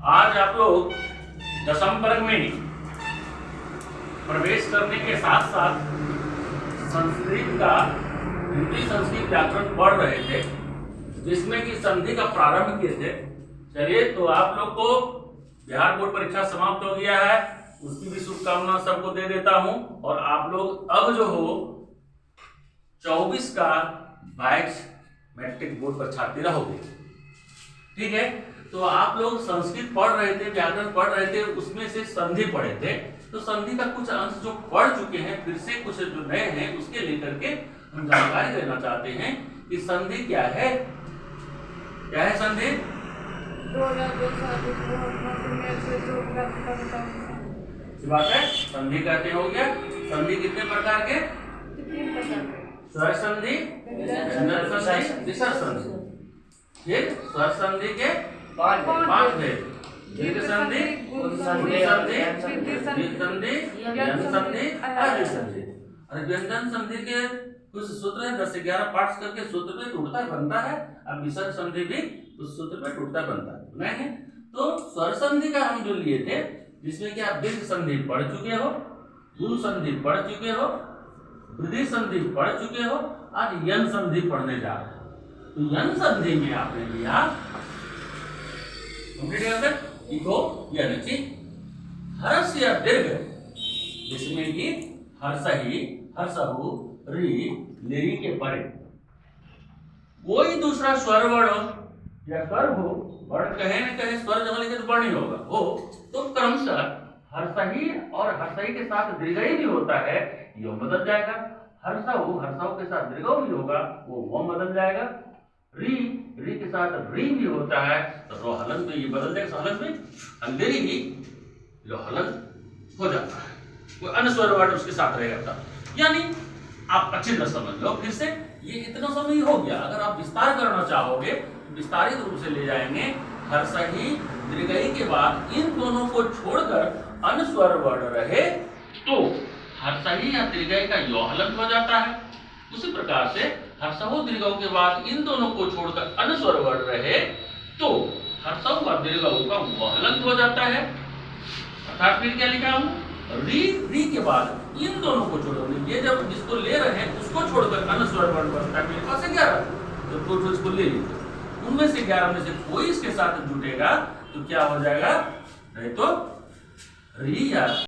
आज आप लोग दसम वर्ग में प्रवेश करने के साथ साथ संस्कृत का हिंदी संस्कृत व्याकरण पढ़ रहे थे, जिसमें कि संधि का प्रारंभ किए थे। चलिए, तो आप लोग को बिहार बोर्ड परीक्षा समाप्त हो गया है, उसकी भी शुभकामना सबको दे देता हूं। और आप लोग अब जो हो 24 का बैच मैट्रिक बोर्ड परीक्षार्थी रहोगे, ठीक है। तो आप लोग संस्कृत पढ़ रहे थे, व्याकरण पढ़ रहे थे, उसमें से संधि पढ़े थे। तो संधि का कुछ अंश जो पढ़ चुके हैं, फिर से कुछ जो नए हैं उसके लेकर के हम जानकारी देना चाहते हैं कि संधि क्या है। क्या है संधि? बात है, संधि कहते हो गया। संधि कितने प्रकार के? स्वर संधि, व्यंजन संधि, विसर्ग संधि। फिर स्वर संधि के पांच भेद: दीर्घ संधि, गुण संधि, दीर्घ संधि, व्यंजन संधि, आदि संधि। और व्यंजन संधि के कुछ सूत्र है, 10 से 11 पाठ करके सूत्र में टूटता बनता है। अब विसर्ग संधि भी उस सूत्र में टूटता बनता है। तो स्वर संधि का हम जो लिए थे, जिसमें कि आप दीर्घ संधि पढ़ चुके हो, गुण संधि पढ़ चुके हो, वृद्धि संधि पढ़ चुके हो, आज यन संधि पढ़ने जा रहे हो। तो यन संधि में आपने लिया हर्ष या दीर्घ, जिसमें कि हर्षहि, हर्षहु, री, लिरी के परे कोई दूसरा स्वर वर्ण या स्वर हो, वर्ण कहे न कहे, स्वर जब लिखे तो वर्ण ही होगा हो, तो क्रमशः हर्षहि और हर्षहि के साथ दीर्घ भी होता है, यो बदल जाएगा। हर्षहु, हर्षहु के साथ दीर्घ भी होगा, वो बदल जाएगा। री, री के साथ री भी होता है, तो रो हलन, तो ये बदल जाएगा। हलन में अंधेरी ही जो हलन हो जाता है, कोई अन्य स्वर वर्ण उसके साथ रहेगा। यानी आप अच्छी तरह समझ लो। फिर से ये इतना समय हो गया। अगर आप विस्तार करना चाहोगे, विस्तारित रूप से ले जाएंगे। हर्षहि, दीर्घई के बाद इन दोनों को छोड़कर अन्य स्वर वर्ण रहे तो हर्षहि या दीर्घई का यो हलन हो जाता है। उसी प्रकार से हर्षहु, दीर्घऊ के बाद इन दोनों को छोड़कर अन्य स्वर वर्ण रहे तो हर्षहु और दीर्घऊ का वो हलन हो जाता है। अर्थात फिर क्या लिखा हूं? री, री के बाद इन दोनों को छोड़कर, ये जब जिसको ले रहे हैं उसको छोड़कर अन्य स्वर वर्ण बनता है। मेरे पास 11, तो दो इसको ले लीजिए, उनमें से 11 में से कोई इसके साथ जुटेगा तो क्या हो जाएगा? नहीं तो री या